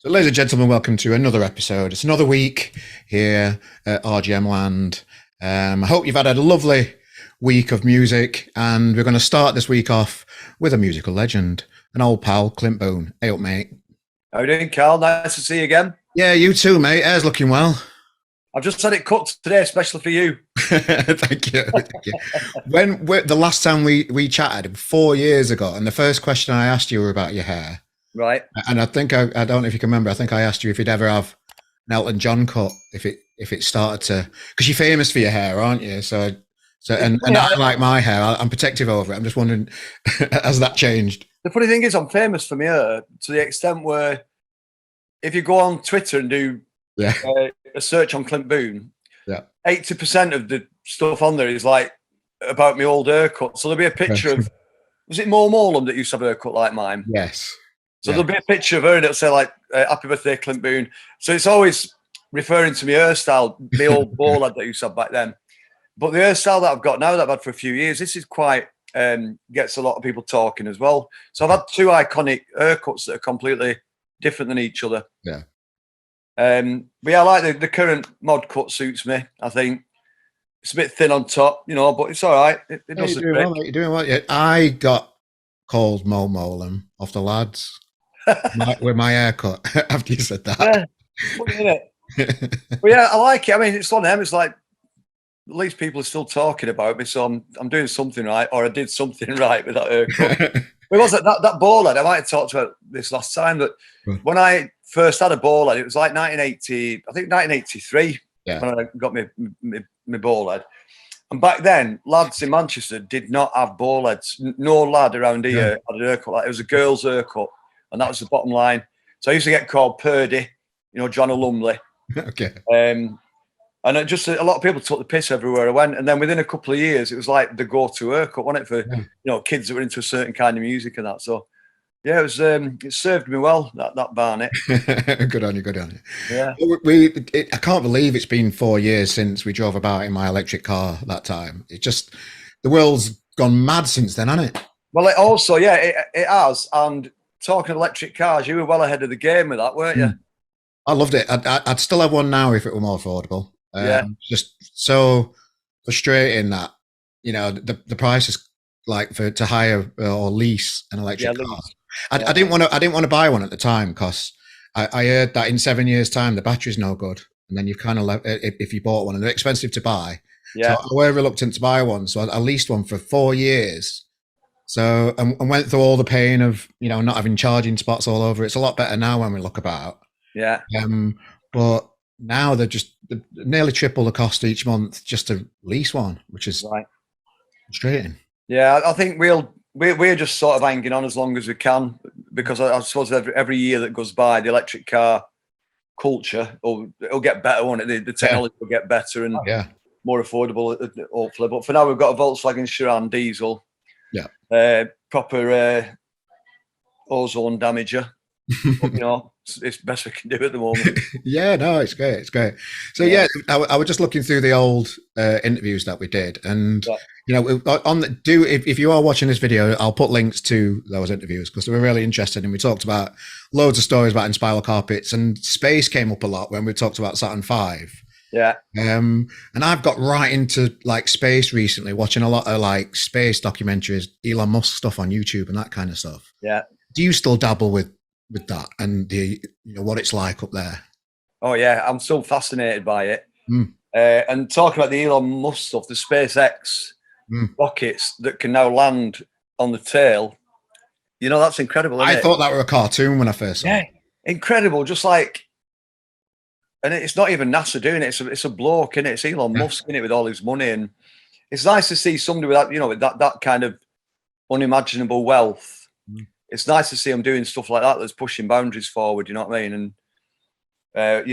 So, ladies and gentlemen, welcome to another episode. It's another week here at RGM Land. I hope you've had a lovely week of music, and we're going to start this week off with a musical legend, an old pal, Clint Boon. Hey up, mate. How you doing, Carl? Nice to see you again. Yeah, you too, mate. Hair's looking well. I've just had it cut today, especially for you. Thank you. Thank you. The last time we chatted 4 years ago, and the first question I asked you were about your hair. Right. And I think I don't know if you can remember. I think I asked you if you'd ever have an Elton John cut if it started to, because you're famous for your hair, aren't you? And I like my hair. I'm protective over it. I'm just wondering, has that changed? The funny thing is, I'm famous for my hair to the extent where if you go on Twitter and do a search on Clint Boon, 80% of the stuff on there is like about my old haircut. So there'll be a picture of, was it Mo Molam that used to have a haircut like mine? Yes. So there'll be a picture of her and it'll say like, happy birthday, Clint Boon. So it's always referring to my hairstyle, my old ball head that I used to have back then. But the hairstyle that I've got now that I've had for a few years, this is quite, gets a lot of people talking as well. So I've had two iconic haircuts that are completely different than each other. Yeah. But yeah, I like the current mod cut suits me, I think. It's a bit thin on top, but it's all right. It does the trick. You're doing well. Yeah, I got called Mo Molam off the lads. with my haircut after you said that. Yeah, funny, isn't it? But yeah, I like it. I mean, it's one of them. It's like at least people are still talking about me, so I'm doing something right, or I did something right with that haircut. It was that ball head. I might have talked about this last time. That when I first had a ball head, it was like 1980, I think 1983. Yeah. When I got my ball head. And back then, lads in Manchester did not have ball heads. No lad around here had a haircut. Like, it was a girl's haircut. And that was the bottom line. So I used to get called Purdy, John O'Lumley. Okay. And it just a lot of people took the piss everywhere I went. And then within a couple of years, it was like the go-to haircut, wasn't it, for kids that were into a certain kind of music and that. So yeah, it served me well, that Barnet. Good on you, good on you. Yeah. I can't believe it's been 4 years since we drove about in my electric car that time. It just, the world's gone mad since then, hasn't it? Well, it also, it has. And talking electric cars, you were well ahead of the game with that, weren't you? I loved it. I'd still have one now if it were more affordable. Just so frustrating that the price is like to hire or lease an electric car. I didn't want to buy one at the time because I heard that in 7 years' time the battery's no good, and then you've kind of left if you bought one, and they're expensive to buy. Yeah. So I were reluctant to buy one, so I leased one for 4 years. So and went through all the pain of not having charging spots all over. It's a lot better now when we look about. Yeah. But now they're nearly triple the cost each month just to lease one, which is frustrating. Yeah, I think we're just sort of hanging on as long as we can, because I suppose every year that goes by, the electric car culture it'll get better, won't it? The technology will get better and more affordable, hopefully. But for now, we've got a Volkswagen Chiron diesel. Yeah. Proper ozone damager. But, it's best we can do at the moment. Yeah, no, it's great. It's great. So I was just looking through the old interviews that we did, and if you are watching this video, I'll put links to those interviews because they were really interesting, and we talked about loads of stories about Inspiral Carpets, and space came up a lot when we talked about Saturn V. Yeah. And I've got right into like space recently, watching a lot of like space documentaries, Elon Musk stuff on YouTube and that kind of stuff. Yeah. Do you still dabble with that and the what it's like up there? Oh yeah, I'm so fascinated by it. And talking about the Elon Musk stuff, the SpaceX rockets that can now land on the tail, that's incredible. I thought that were a cartoon when I first saw it. Incredible. Just like, and it's not even NASA doing it. It's a bloke, isn't it? It's Elon Musk in it with all his money, and it's nice to see somebody with that, with that kind of unimaginable wealth. It's nice to see him doing stuff like that that's pushing boundaries forward, you know what I mean? And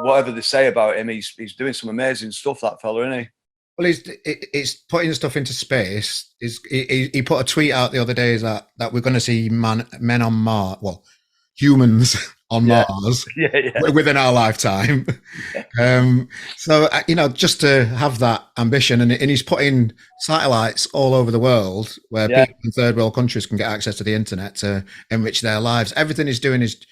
whatever they say about him, he's doing some amazing stuff, that fella, isn't he? Well, it's putting stuff into space. He put a tweet out the other day that we're going to see men on Mars, well, humans on Mars within our lifetime. So just to have that ambition, and he's putting satellites all over the world where people in third world countries can get access to the internet to enrich their lives. Everything he's doing is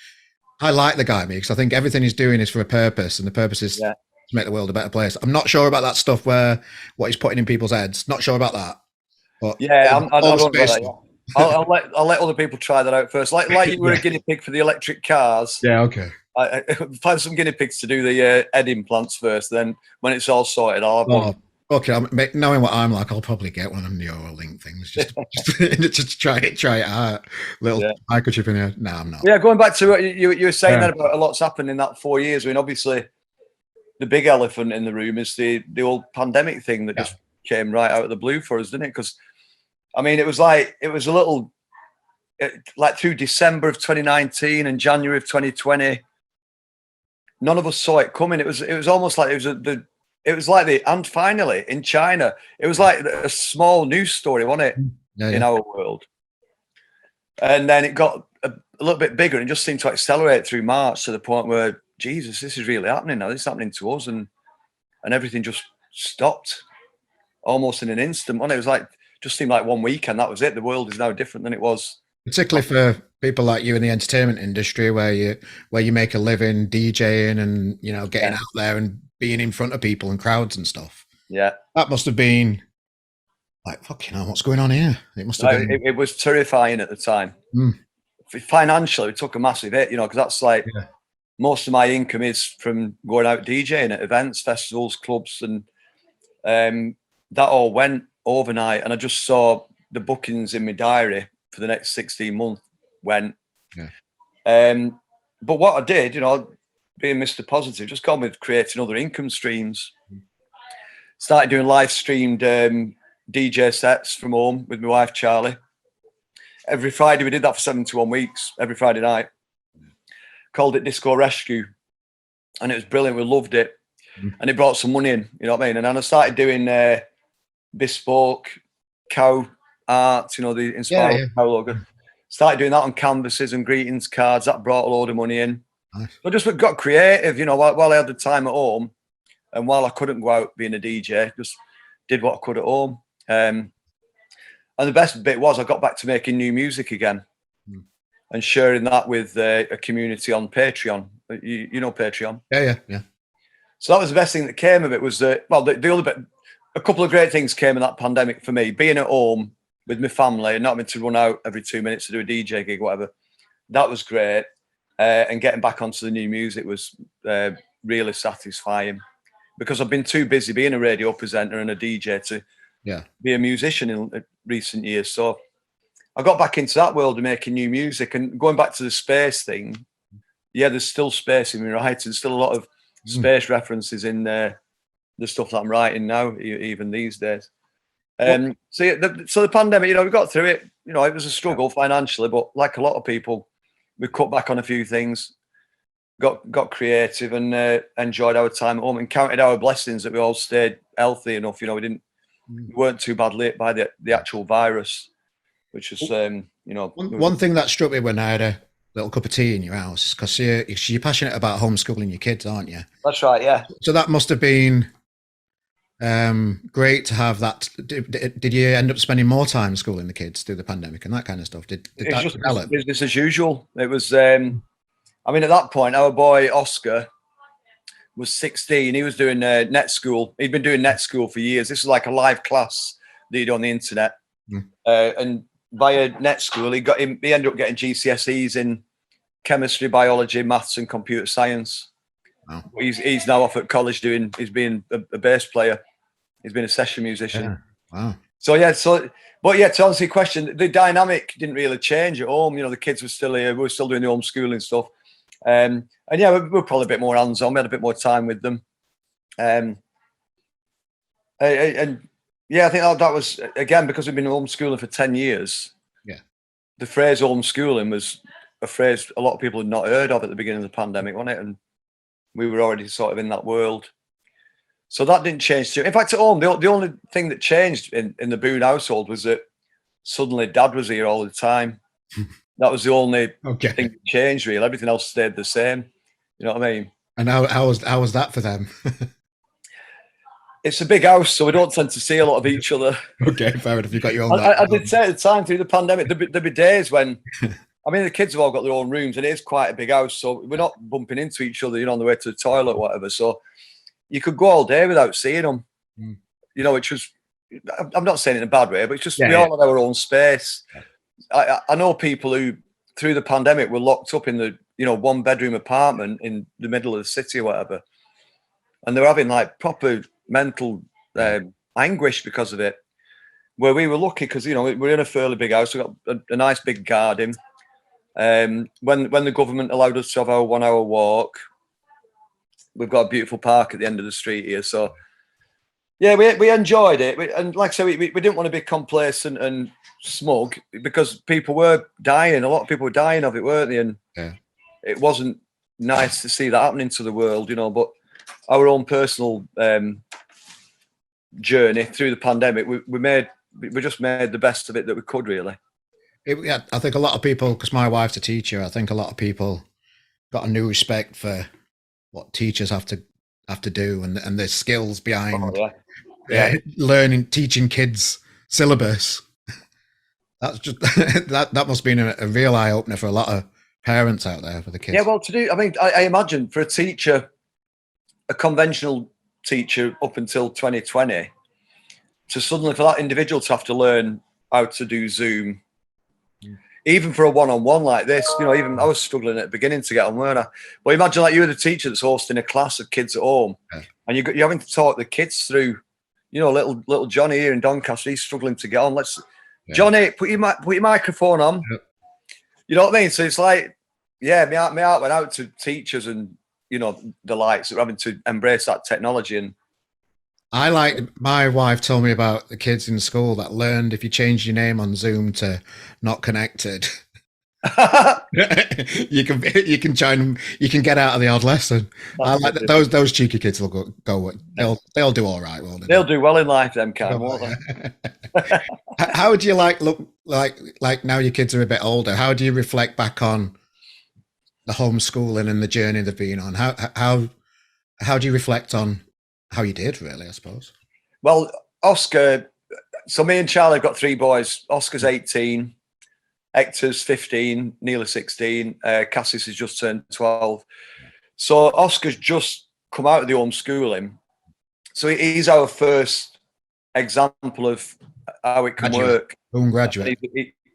I like the guy, because I think everything he's doing is for a purpose, and the purpose is to make the world a better place. I'm not sure about that stuff where what he's putting in people's heads. Not sure about that. But yeah, I all the don't know space that. I'll let other people try that out first. Like you were a guinea pig for the electric cars. Yeah, okay. I find some guinea pigs to do the head implants first. Then when it's all sorted, I'll have one. Okay, knowing what I'm like, I'll probably get one of the Neuralink things just to try it out. Little microchip in here. No, I'm not. Yeah, going back to what you were saying there about a lot's happened in that 4 years. I mean, obviously, the big elephant in the room is the old pandemic thing that just came right out of the blue for us, didn't it? Because I mean, it was a little like through December of 2019 and January of 2020. None of us saw it coming. It was almost like and finally in China, it was like a small news story, wasn't it, in our world? And then it got a little bit bigger and just seemed to accelerate through March to the point where, Jesus, this is really happening now. This is happening to us, and everything just stopped almost in an instant. It was like, just seemed like 1 week and that was it. The world is now different than it was. Particularly for people like you in the entertainment industry, where you make a living DJing and getting out there and being in front of people and crowds and stuff. Yeah, that must have been like, fucking hell, what's going on here? It must have been. It was terrifying at the time. Financially, it took a massive hit, because that's like most of my income is from going out DJing at events, festivals, clubs, and that all went overnight. And I just saw the bookings in my diary for the next 16 months went. But what I did, being Mr. Positive, just got with creating other income streams. Started doing live streamed DJ sets from home with my wife, Charlie. Every Friday, we did that for 71 weeks, every Friday night. Called it Disco Rescue. And it was brilliant. We loved it. And it brought some money in, you know what I mean? And then I started doing bespoke cow art, the inspired cow logo. Started doing that on canvases and greetings cards. That brought a load of money in. Nice. I just got creative, while I had the time at home, and while I couldn't go out being a DJ, just did what I could at home. And the best bit was I got back to making new music again and sharing that with a community on Patreon. You know Patreon? Yeah. So that was the best thing that came of it. Was the other bit. A couple of great things came in that pandemic for me. Being at home with my family and not having to run out every 2 minutes to do a DJ gig, whatever. That was great. And getting back onto the new music was really satisfying, because I've been too busy being a radio presenter and a DJ to be a musician in recent years. So I got back into that world of making new music, and going back to the space thing. Yeah, there's still space in my writing. There's still a lot of space references in the stuff that I'm writing now, even these days. So the pandemic, we got through it. It was a struggle financially, but like a lot of people, we cut back on a few things, got creative, and enjoyed our time at home, and counted our blessings that we all stayed healthy enough. We weren't too badly hit by the actual virus, which was one thing that struck me when I had a little cup of tea in your house, because you're passionate about homeschooling your kids, aren't you? That's right, yeah. So that must have been great to have that. Did you end up spending more time schooling the kids through the pandemic and that kind of stuff? Did that develop? Business as usual. It was, at that point, our boy Oscar was 16. He was doing net school. He'd been doing net school for years. This was like a live class that he'd on the internet. And via net school, he ended up getting GCSEs in chemistry, biology, maths, and computer science. Wow. He's now off at college he's being a bass player. He's been a session musician. Yeah. Wow. So to answer your question, the dynamic didn't really change at home. The kids were still here. We were still doing the homeschooling stuff. And we're probably a bit more hands-on. We had a bit more time with them. I think that was, again, because we've been homeschooling for 10 years. Yeah. The phrase homeschooling was a phrase a lot of people had not heard of at the beginning of the pandemic, wasn't it? And we were already sort of in that world. So that didn't change too. In fact, at home, the only thing that changed in the Boon household was that suddenly Dad was here all the time. That was the only thing that changed, really. Everything else stayed the same. You know what I mean? And how was that for them? It's a big house, so we don't tend to see a lot of each other. Okay, fair enough. You've got your own. I did say at the time through the pandemic, there'd be days when I mean, the kids have all got their own rooms, and it is quite a big house, so we're not bumping into each other, on the way to the toilet or whatever. So you could go all day without seeing them, which was, I'm not saying it in a bad way, but it's just we all had our own space. I know people who, through the pandemic, were locked up in the, 1-bedroom apartment in the middle of the city or whatever, and they were having like proper mental anguish because of it. Where we were lucky because we're in a fairly big house, we've got a nice big garden. When the government allowed us to have our 1 hour walk, we've got a beautiful park at the end of the street here. So yeah, we enjoyed it. And like I said, we didn't want to be complacent and smug because people were dying. A lot of people were dying of it, weren't they? And it wasn't nice to see that happening to the world, but our own personal journey through the pandemic, we just made the best of it that we could, really. I think a lot of people, because my wife's a teacher, I think a lot of people got a new respect for what teachers have to do and the skills behind learning, teaching kids syllabus. That's just that must have been a real eye opener for a lot of parents out there for the kids. Yeah, well, I imagine for a teacher, a conventional teacher up until 2020, to suddenly for that individual to have to learn how to do Zoom, even for a one-on-one like this, even I was struggling at the beginning to get on, weren't I? Well, imagine like you're the teacher that's hosting a class of kids at home, and you're having to talk the kids through, little Johnny here in Doncaster, he's struggling to get on. Johnny, put your microphone on. You know what I mean? So it's like, my heart went out to teachers and the likes that are having to embrace that technology. And my wife told me about the kids in school that learned if you change your name on Zoom to not connected, you can join, you can get out of the odd lesson. I like those cheeky kids will go. They'll do all right, won't they? They'll do well in life, them kind, won't they? How do you look like now your kids are a bit older? How do you reflect back on the homeschooling and the journey they've been on? How do you reflect on how you did, really, I suppose? Well, Oscar, so me and Charlie have got 3 boys. Oscar's 18, Hector's 15, nearly 16, Cassius has just turned 12. So Oscar's just come out of the homeschooling. So he's our first example of how it can work. Boom, graduate.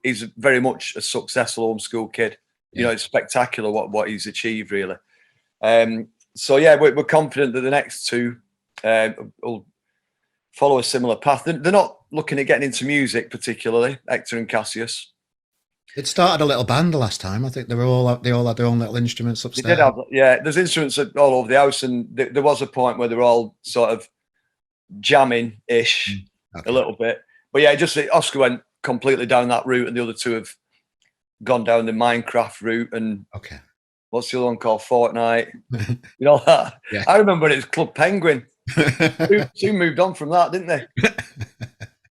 He's very much a successful homeschool kid. It's spectacular what he's achieved, really. So yeah, we're confident that the next 2 will follow a similar path. They're not looking at getting into music particularly, Hector and Cassius. It started a little band the last time. I think they all had their own little instruments upstairs. They did have, there's instruments all over the house, and there was a point where they were all sort of jamming-ish a little bit. But yeah, Oscar went completely down that route, and the other 2 have gone down the Minecraft route. And what's the other one called? Fortnite. That? Yeah. I remember it was Club Penguin. Soon moved on from that, didn't they?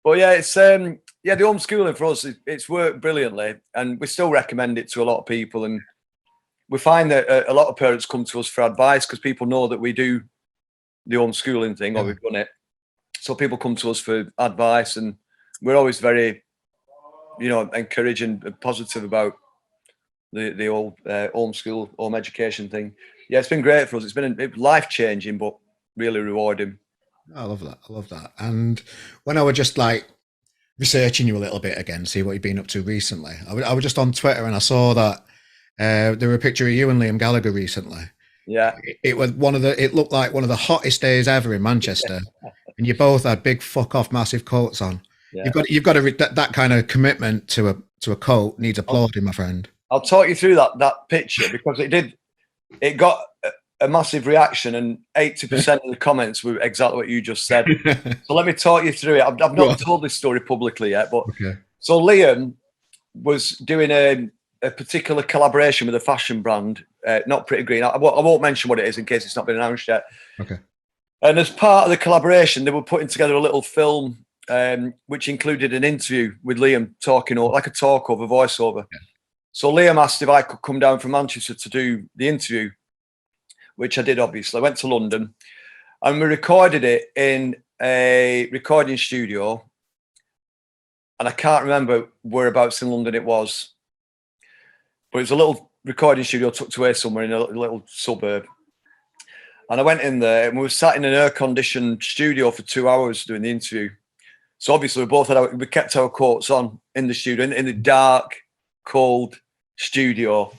But yeah, it's the homeschooling for us, it's worked brilliantly, and we still recommend it to a lot of people. And we find that a lot of parents come to us for advice because people know that we do the homeschooling thing, or we've done it. So people come to us for advice, and we're always very, encouraging and positive about the old homeschool, home education thing. Yeah, it's been great for us. It's been life-changing, but really rewarding. I love that. And when I was just researching you a little bit again, see what you've been up to recently, I was just on Twitter and I saw that there were a picture of you and Liam Gallagher recently. Yeah, it looked like one of the hottest days ever in Manchester, and you both had big fuck off massive coats on. Yeah. You've got that kind of commitment to a coat needs applauding, my friend. I'll talk you through that picture because it got a massive reaction, and 80% of the comments were exactly what you just said. So let me talk you through it. I've not told this story publicly yet, but so Liam was doing a particular collaboration with a fashion brand, not Pretty Green. I won't mention what it is in case it's not been announced yet. Okay. And as part of the collaboration, they were putting together a little film, which included an interview with Liam talking, like a talk over, voiceover. Yeah. So Liam asked if I could come down from Manchester to do the interview, which I did, obviously. I went to London and we recorded it in a recording studio. And I can't remember whereabouts in London it was. but it's a little recording studio tucked away somewhere in a little suburb. And I went in there, and we were sat in an air-conditioned studio for 2 hours doing the interview. So obviously we kept our coats on in the studio, in the dark, cold studio.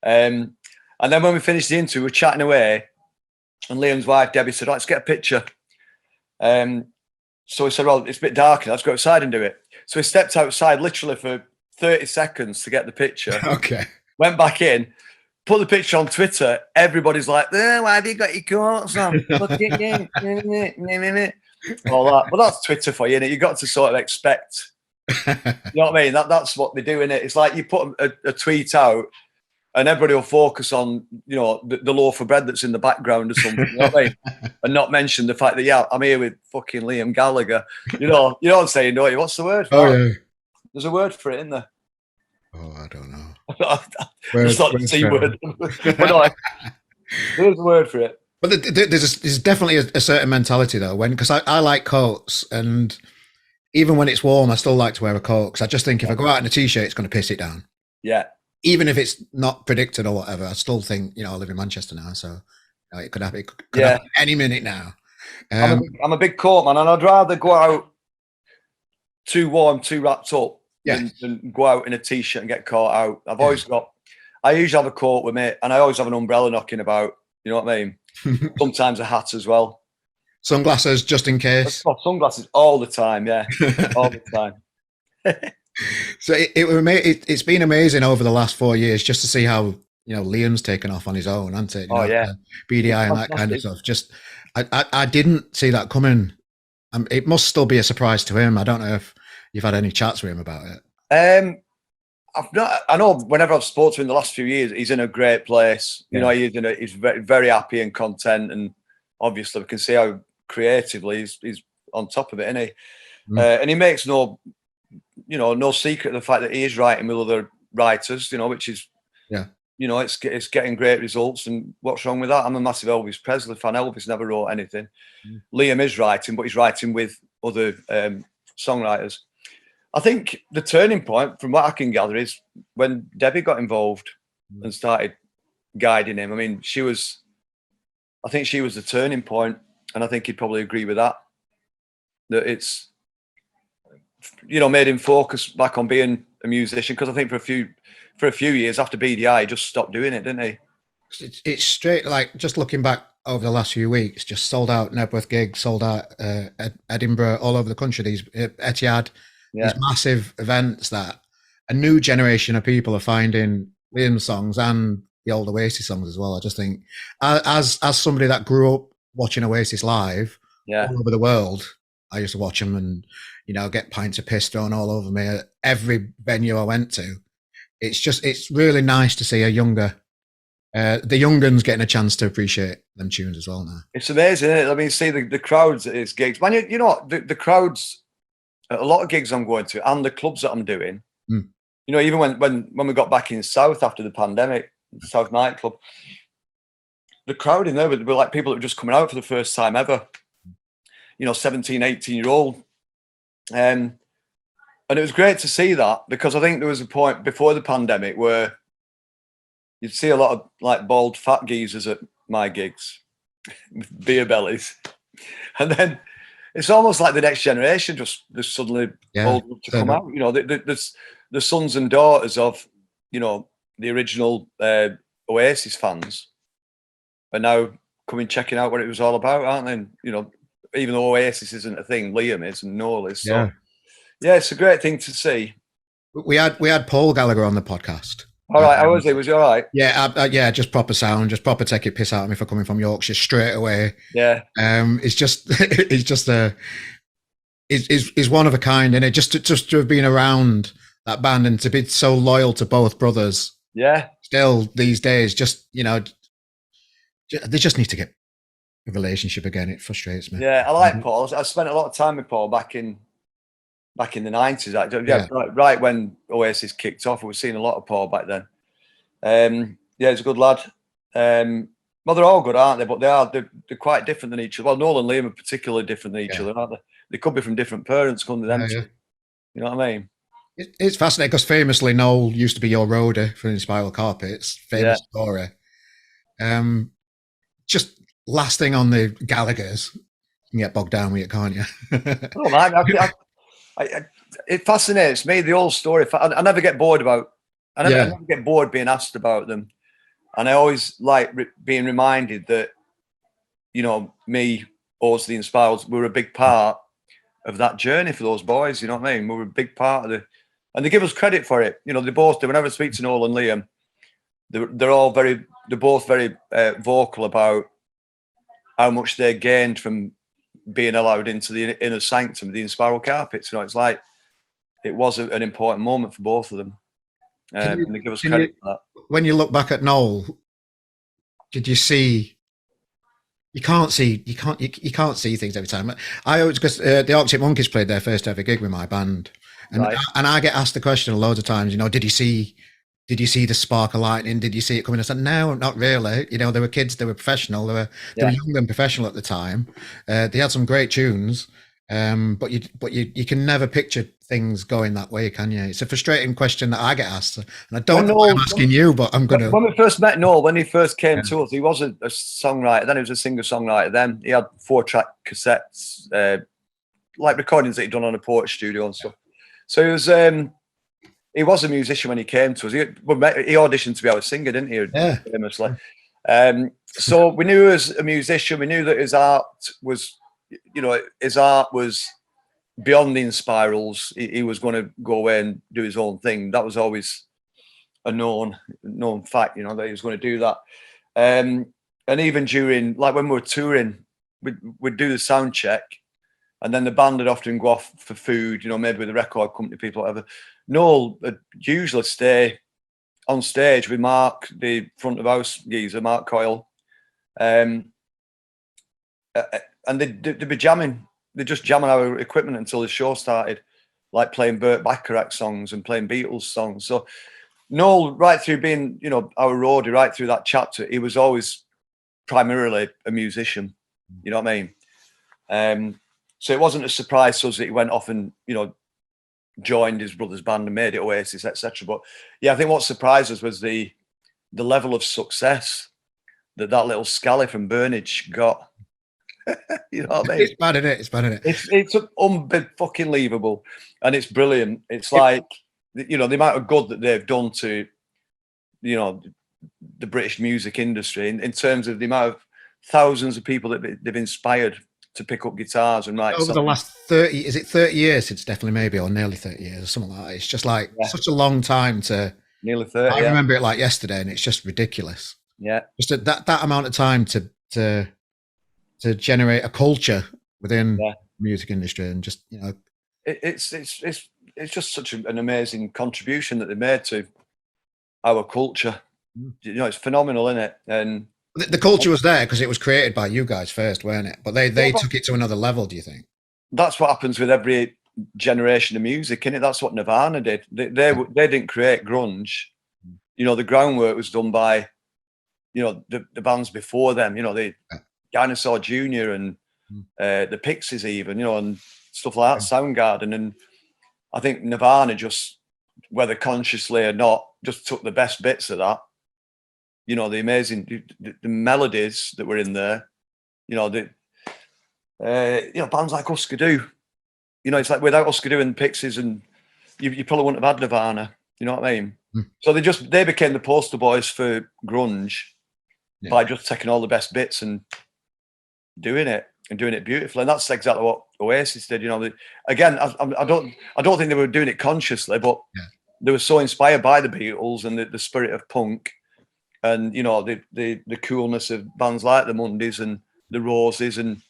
And then when we finished the interview, we were chatting away, and Liam's wife, Debbie, said, let's get a picture. So we said, well, it's a bit dark now, let's go outside and do it. So we stepped outside literally for 30 seconds to get the picture. Okay. Went back in, put the picture on Twitter. Everybody's like, why have you got your coats on? Look at you. All that. But that's Twitter for you, innit? You got to sort of expect. You know what I mean? That's what they do, innit? It's like you put a tweet out and everybody will focus on, you know, the loaf of bread that's in the background or something, you know what I mean? And not mention the fact that, yeah, I'm here with fucking Liam Gallagher. You know what I'm saying, don't you? What's the word for it? Yeah. There's a word for it, isn't there? Oh, I don't know. It's not the C word. There's a word for it. But there's definitely a certain mentality though, because I like coats, and even when it's warm, I still like to wear a coat, because I just think if I go out in a t-shirt, it's going to piss it down. Yeah. Even if it's not predicted or whatever, I still think, you know, I live in Manchester now, so it could happen. It could happen any minute now. I'm a big coat man, and I'd rather go out too warm, too wrapped up, than go out in a t-shirt and get caught out. I usually have a coat with me, and I always have an umbrella knocking about. You know what I mean? Sometimes a hat as well. Sunglasses, just in case. Sunglasses all the time, yeah, all the time. So it's been amazing over the last 4 years just to see how, you know, Liam's taken off on his own, hasn't it? You know, yeah, BDI and that kind of stuff. Just I didn't see that coming. It must still be a surprise to him. I don't know if you've had any chats with him about it. I've not. I know whenever I've spoken to him in the last few years, he's in a great place. You know, he's very, very happy and content, and obviously we can see how creatively he's on top of it, isn't he? And he makes no secret of the fact that he is writing with other writers. You know, which is you know, it's getting great results. And what's wrong with that? I'm a massive Elvis Presley fan. Elvis never wrote anything. Liam is writing, but he's writing with other songwriters. I think the turning point, from what I can gather, is when Debbie got involved and started guiding him. I mean, I think she was the turning point, and I think he'd probably agree with that. That it's, you know, made him focus back on being a musician, because I think for a few years after BDI, he just stopped doing it, didn't he? It's straight, like, just looking back over the last few weeks, just sold out Nebworth gigs, sold out Edinburgh, all over the country. These Etihad. These massive events that a new generation of people are finding Liam's songs and the old Oasis songs as well. I just think, as somebody that grew up watching Oasis live all over the world, I used to watch them and, you know, get pints of piss thrown all over me at every venue I went to. It's really nice to see the young guns getting a chance to appreciate them tunes as well now. It's amazing, isn't it? I mean, see the crowds at his gigs. Man, you know, the crowds, a lot of gigs I'm going to, and the clubs that I'm doing, you know, even when we got back in South after the pandemic, South nightclub, the crowd in there were like people that were just coming out for the first time ever, you know, 17, 18-year-old. And it was great to see that, because I think there was a point before the pandemic where you'd see a lot of like bald fat geezers at my gigs with beer bellies. And then it's almost like the next generation just suddenly old enough to come out. You know, the sons and daughters of, you know, the original Oasis fans are now coming checking out what it was all about, aren't they? And, you know, even though Oasis isn't a thing, Liam is and Noel is. So yeah, it's a great thing to see. We had Paul Gallagher on the podcast. All right, how was he? Was he all right? Yeah, just proper sound, just proper take it piss out of me for coming from Yorkshire straight away. Yeah. It's just he's one of a kind, and it just to have been around that band and to be so loyal to both brothers. Yeah. Still these days, just, you know, they just need to get a relationship again. It frustrates me. Yeah, I like Paul. I spent a lot of time with Paul back in the 90s. Right when Oasis kicked off, we were seeing a lot of Paul back then. He's a good lad. Well, they're all good, aren't they? But they're quite different than each other. Well, Noel and Liam are particularly different than each other, aren't they? They could be from different parents, couldn't they? You know what I mean? It's fascinating because famously Noel used to be your roadie for Inspiral Carpets. Yeah. Famous story. Um, just last thing on the Gallagher's. You can get bogged down with it, can't you? Oh man, it fascinates me, the whole story. I never get bored about. I Yeah. never get bored being asked about them, and I always like being reminded that, you know, me, us, the Inspirals, we're a big part of that journey for those boys. You know what I mean? We're a big part of and they give us credit for it. You know, they both do. Whenever I speak to Noel and Liam, they're both very vocal about how much they gained from being allowed into the inner sanctum of the Inspiral Carpets. You know, it's like it was an important moment for both of them, and they give us credit for that. When you look back at Noel, did you see? You can't see you can't see things every time. I always because the Arctic Monkeys played their first ever gig with my band, and Right. and I get asked the question loads of times. You know, did you see the spark of lightning? Did you see it coming? I said, no, not really. You know, they were kids, they were professional, they were young and professional at the time. They had some great tunes, but you can never picture things going that way, can you? It's a frustrating question that I get asked, and I don't know why I'm asking you, but I'm gonna. When we first met Noel, when he first came to us, he was a songwriter. Then he was a singer-songwriter. Then he had 4-track cassettes, like recordings that he'd done on a porch studio and stuff. So he was a musician when he came to us. He auditioned to be our singer, didn't he? Yeah. Famously. So we knew as a musician, we knew that his art was, you know, beyond the Inspirals. He was going to go away and do his own thing. That was always a known fact, you know, that he was going to do that. And even during, like when we were touring, we'd do the sound check, and then the band would often go off for food, you know, maybe with the record company people, whatever. Noel would usually stay on stage with Mark, the front of house geezer, Mark Coyle, and they'd be jamming. They'd just jam on our equipment until the show started, like playing Burt Bacharach songs and playing Beatles songs. So Noel, right through being, you know, our roadie, right through that chapter, he was always primarily a musician. You know what I mean? So it wasn't a surprise to us that he went off and, you know, joined his brother's band and made it Oasis, etc. But yeah, I think what surprised us was the level of success that little Scally from Burnage got. You know what I mean? It's bad, isn't it? It's bad, isn't it? It's unfucking-leavable, and it's brilliant. It's like, you know, the amount of good that they've done to, you know, the British music industry in terms of the amount of thousands of people that they've inspired to pick up guitars and write Over songs. the last 30, is it 30 years since Definitely Maybe, or nearly 30 years or something like that? It's just like such a long time to nearly 30. I remember it like yesterday, and it's just ridiculous. Yeah, just that amount of time to generate a culture within the music industry, and just, you know, it's just such an amazing contribution that they made to our culture. You know, it's phenomenal, isn't it? And the culture was there because it was created by you guys first, weren't it? But they took it to another level. Do you think? That's what happens with every generation of music, innit? That's what Nirvana did. They didn't create grunge. You know, the groundwork was done by, you know, the bands before them. You know, the Dinosaur Jr. and the Pixies, even, you know, and stuff like that, Soundgarden. And I think Nirvana, just whether consciously or not, just took the best bits of that. You know, the amazing the melodies that were in there. You know, you know, bands like Husker Du. You know, it's like without Husker Du and Pixies, and you probably wouldn't have had Nirvana. You know what I mean? So they became the poster boys for grunge by just taking all the best bits and doing it beautifully. And that's exactly what Oasis did. You know, again, I don't think they were doing it consciously, but they were so inspired by the Beatles and the spirit of punk, and, you know, the coolness of bands like the Mondays and the Roses, and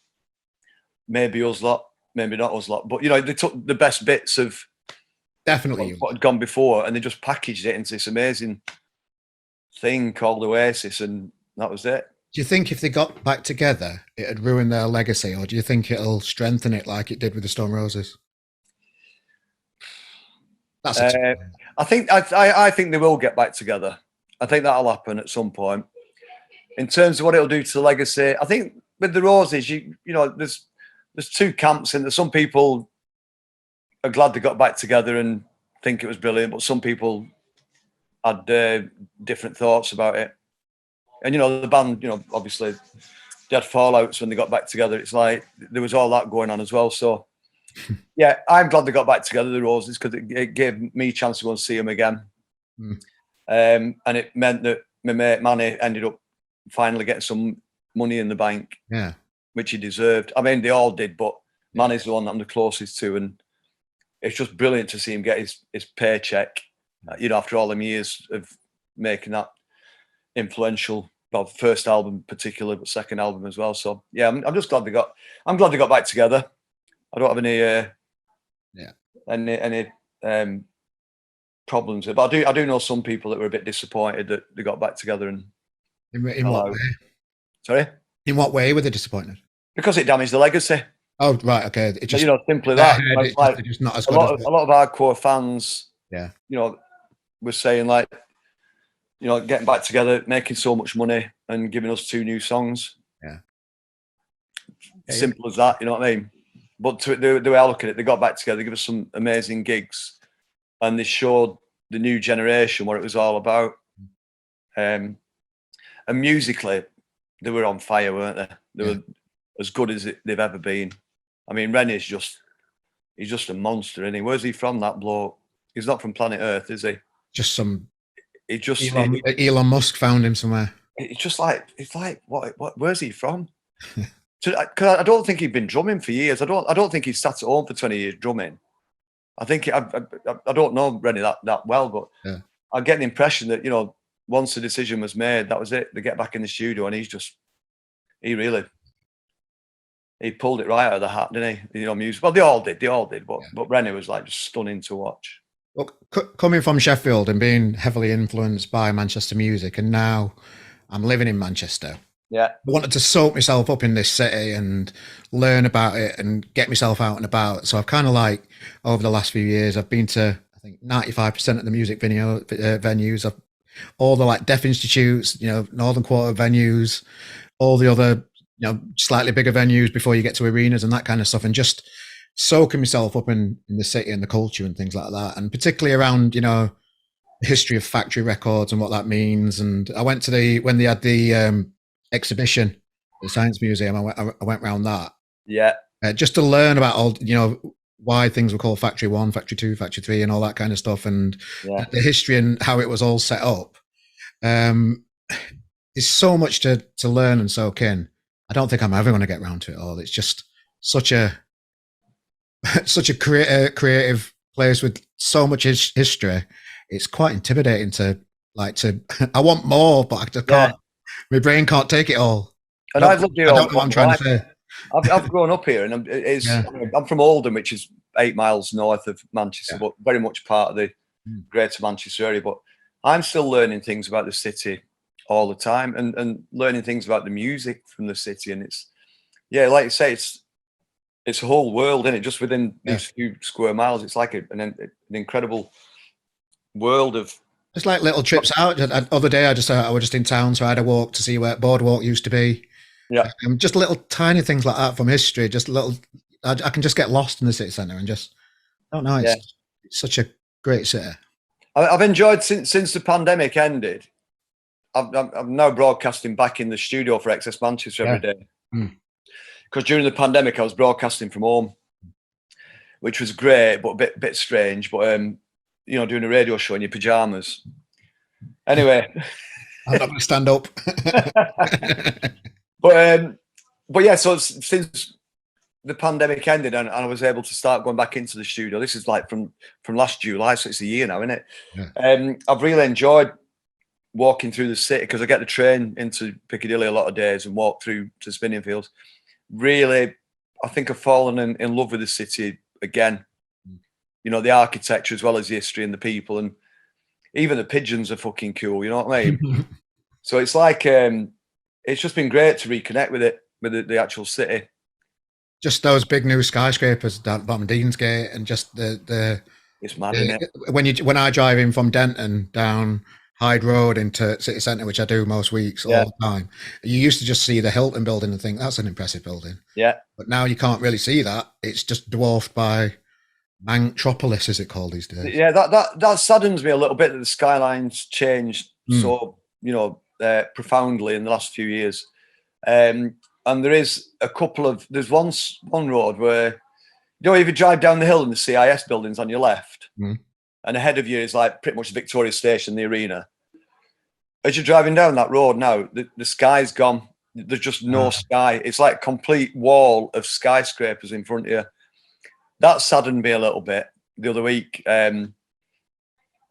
maybe us lot, maybe not us lot, but, you know, they took the best bits of definitely what had gone before, and they just packaged it into this amazing thing called Oasis, and that was it. Do you think if they got back together, it'd ruin their legacy, or do you think it'll strengthen it like it did with the Stone Roses? That's I think they will get back together. I think that'll happen at some point. In terms of what it'll do to the legacy, I think with the Roses, you know, there's two camps, and there's some people are glad they got back together and think it was brilliant, but some people had different thoughts about it. And the band, obviously they had fallouts when they got back together. It's like there was all that going on as well. So yeah, I'm glad they got back together, the Roses, because it gave me a chance to go and see them again. And it meant that my mate Manny ended up finally getting some money in the bank, which he deserved. I mean, they all did, but Manny's the one that I'm the closest to, and it's just brilliant to see him get his paycheck, after all them years of making that influential, well, first album in particular, but second album as well. So yeah, I'm just glad they got back together. I don't have any problems with it, but I do know some people that were a bit disappointed that they got back together. And in what way? Sorry? In what way were they disappointed? Because it damaged the legacy. Oh, right, okay. It just, simply that. It's like, just not as good a lot of hardcore fans, yeah, were saying like, getting back together, making so much money, and giving us 2 new songs. Yeah. Simple as that. You know what I mean? But the way I look at it, they got back together, they gave us some amazing gigs, and they showed the new generation what it was all about. And musically, they were on fire, weren't they? They were as good as they've ever been. I mean, Rennie's he's just a monster, isn't he? Where's he from, that bloke? He's not from planet Earth, is he? Just some. Elon Musk found him somewhere. It's like what? Where's he from? Because I don't think he'd been drumming for years. I don't think he's sat at home for 20 years drumming. I think I don't know Rennie that well, but I get the impression that once the decision was made, that was it. They get back in the studio, and he pulled it right out of the hat, didn't he? Music. Well, they all did, but Rennie was like just stunning to watch. Well, coming from Sheffield and being heavily influenced by Manchester music, and now I'm living in Manchester. Yeah, I wanted to soak myself up in this city and learn about it and get myself out and about. So I've kind of like, over the last few years, I've been to, I think, 95% of the music venues, all the like Deaf Institutes, Northern Quarter venues, all the other, slightly bigger venues before you get to arenas and that kind of stuff, and just soaking myself up in the city and the culture and things like that. And particularly around, the history of factory records and what that means. And I went to when they had the exhibition at the Science Museum. I went around that. Yeah. Just to learn about all, why things were called Factory 1, Factory 2, Factory 3 and all that kind of stuff, and the history and how it was all set up. There's so much to learn and soak in. I don't think I'm ever going to get around to it all. It's just such a creative place with so much history. It's quite intimidating to I want more, but I just can't. My brain can't take it all. And I've lived here. I don't know what I'm trying to say. I've grown up here, and I'm from Oldham, which is 8 miles north of Manchester, but very much part of the Greater Manchester area. But I'm still learning things about the city all the time, and learning things about the music from the city. And it's like you say, it's a whole world, isn't it? Just within these few square miles, it's like an incredible world of. Just like little trips out. The other day, I was just in town, so I had a walk to see where Boardwalk used to be. Yeah, just little tiny things like that from history. Just little, I can just get lost in the city centre and just, I don't know. It's such a great city. I've enjoyed since the pandemic ended. I'm now broadcasting back in the studio for Excess Manchester every day. Because during the pandemic, I was broadcasting from home, which was great, but a bit strange. But doing a radio show in your pajamas. Anyway, I'm not going to stand up. But yeah. So since the pandemic ended, and I was able to start going back into the studio. This is like from last July, so it's a year now, isn't it? Yeah. I've really enjoyed walking through the city, because I get the train into Piccadilly a lot of days and walk through to Spinningfields. Really, I think I've fallen in love with the city again. The architecture as well as the history and the people, and even the pigeons are fucking cool. You know what I mean? So it's like it's just been great to reconnect with it, with the actual city. Just those big new skyscrapers down bottom Deansgate, and just the it's mad, isn't it? When I drive in from Denton down Hyde Road into city centre, which I do most weeks all the time, you used to just see the Hilton building and think that's an impressive building. Yeah. But now you can't really see that. It's just dwarfed by Manktropolis, is it called these days? Yeah, that saddens me a little bit that the skyline's changed so profoundly in the last few years. And there is a couple of one road where if you drive down the hill and the CIS buildings on your left, and ahead of you is like pretty much Victoria Station, the arena. As you're driving down that road now, the sky's gone. There's just no sky. It's like a complete wall of skyscrapers in front of you. That saddened me a little bit the other week. And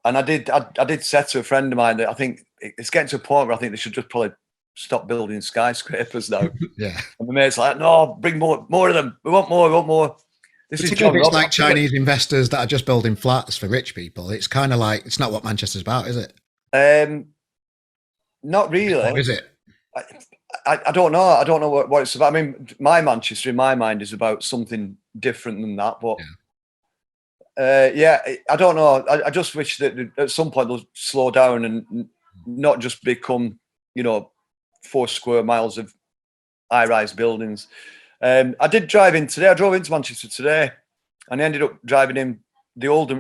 I did say to a friend of mine that I think it's getting to a point where I think they should just probably stop building skyscrapers now. Yeah. And the mate's like, no, bring more of them. We want more. This is John It's like Chinese investors that are just building flats for rich people. It's kind of like, it's not what Manchester's about, is it? Not really. Or is it? I don't know. I don't know what it's about. I mean, my Manchester in my mind is about something different than that. But I don't know. I just wish that at some point they'll slow down and not just become, 4 square miles of high-rise buildings. I did drive in today. I drove into Manchester today, and I ended up driving in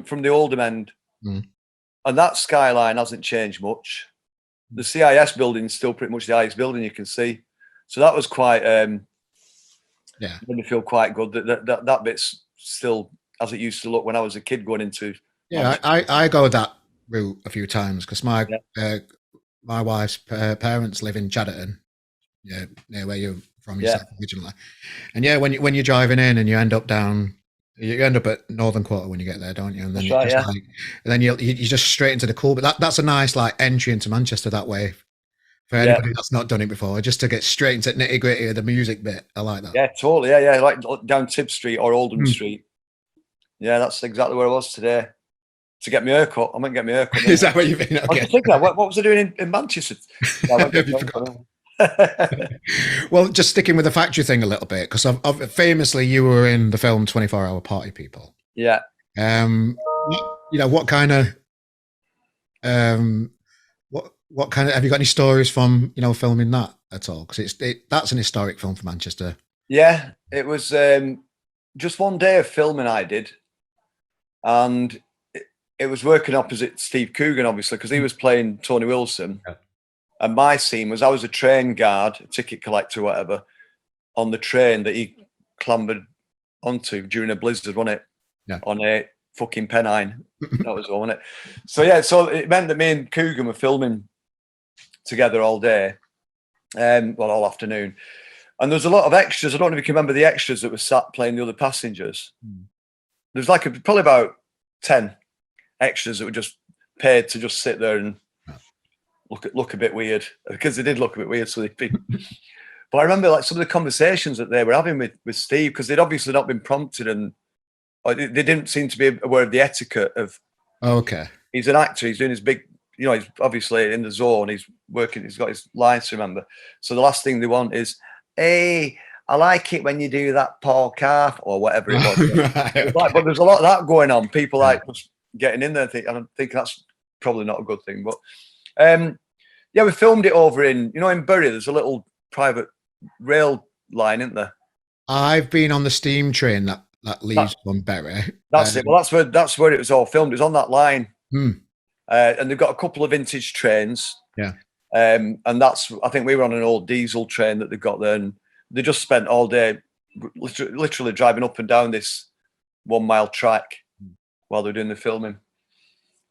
from the Oldham end, and that skyline hasn't changed much. The CIS building is still pretty much the highest building you can see, so that was quite made me feel quite good that bit's still as it used to look when I was a kid going into. Yeah, I go that route a few times because my wife's parents live in Chadderton, near where you're from yourself originally. And when you're driving in and you end up at Northern Quarter when you get there, don't you? And then you just straight into the cool. But that's a nice like entry into Manchester that way for anybody that's not done it before, just to get straight into nitty gritty of the music bit. I like that. Yeah, totally. Yeah, like down Tib Street or Oldham Street. Yeah, that's exactly where I was today to get my haircut. I went and get my haircut. Is that where you've been? Okay. I was thinking, what was I doing in Manchester? Well, just sticking with the factory thing a little bit, because famously you were in the film 24-Hour Party People. Yeah. What kind of what kind of, have you got any stories from filming that at all? Because that's an historic film for Manchester. Yeah, it was just one day of filming I did, and it was working opposite Steve Coogan, obviously, because he was playing Tony Wilson. Yeah. And my scene was I was a train guard, a ticket collector, whatever, on the train that he clambered onto during a blizzard, wasn't it? Yeah. On a fucking Pennine. That was all, wasn't it? So it meant that me and Coogan were filming together all day, all afternoon. And there was a lot of extras. I don't know if you can remember the extras that were sat playing the other passengers. There's probably about 10 extras that were just paid to just sit there and look a bit weird, because they did look a bit weird. So but I remember like some of the conversations that they were having with Steve, because they'd obviously not been prompted, and they didn't seem to be aware of the etiquette of. Okay. He's an actor. He's doing his big. He's obviously in the zone. He's working. He's got his lines to remember. So the last thing they want is, "Hey, I like it when you do that Paul Calf," or whatever it was. Right, okay. But there's a lot of that going on. People like just getting in there. And I think that's probably not a good thing. But we filmed it over in Bury. There's a little private rail line, isn't there? I've been on the steam train that leaves from Bury. That's it. Well, that's where it was all filmed. It was on that line. And they've got a couple of vintage trains. Yeah. And I think we were on an old diesel train that they've got there, and they just spent all day literally driving up and down this 1 mile track while they're doing the filming.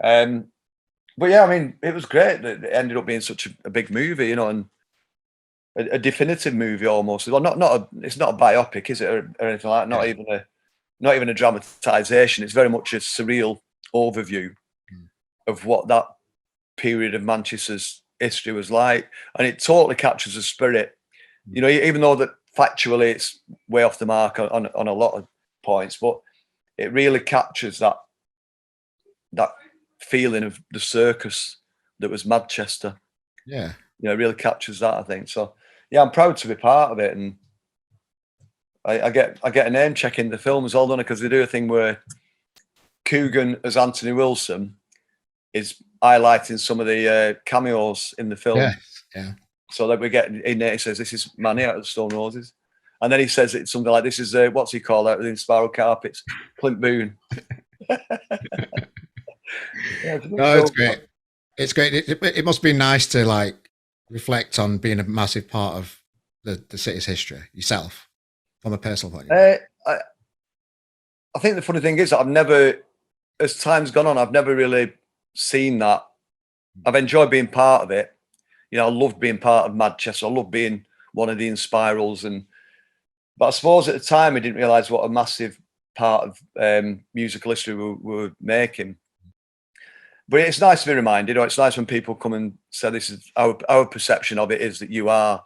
But yeah, I mean, it was great that it ended up being such a big movie, and a definitive movie almost. Well, it's not a biopic, is it, or anything like that? Not even a dramatization. It's very much a surreal overview of what that period of Manchester's history was like, and it totally captures the spirit. Even though that factually it's way off the mark on a lot of points, but it really captures that feeling of the circus that was Manchester. Yeah. It really captures that, I think. So yeah, I'm proud to be part of it, and I get a name check in the film as well, don't I? Because they do a thing where Coogan as Anthony Wilson is highlighting some of the cameos in the film. Yeah. So that we get in there, it says, "This is Manny out of the Stone Roses." And then he says it's something like, this is, what's he called out within Spiral Carpets? Clint Boon. No, it's great. It's great. It must be nice to like reflect on being a massive part of the city's history yourself from a personal point of view. I think the funny thing is that I've never, as time's gone on, I've never really seen that. I've enjoyed being part of it. You know, I loved being part of Manchester. I loved being one of the Inspirals. But I suppose at the time I didn't realise what a massive part of musical history we were making. But it's nice to be reminded, or it's nice when people come and say, this is our perception of it is that you are,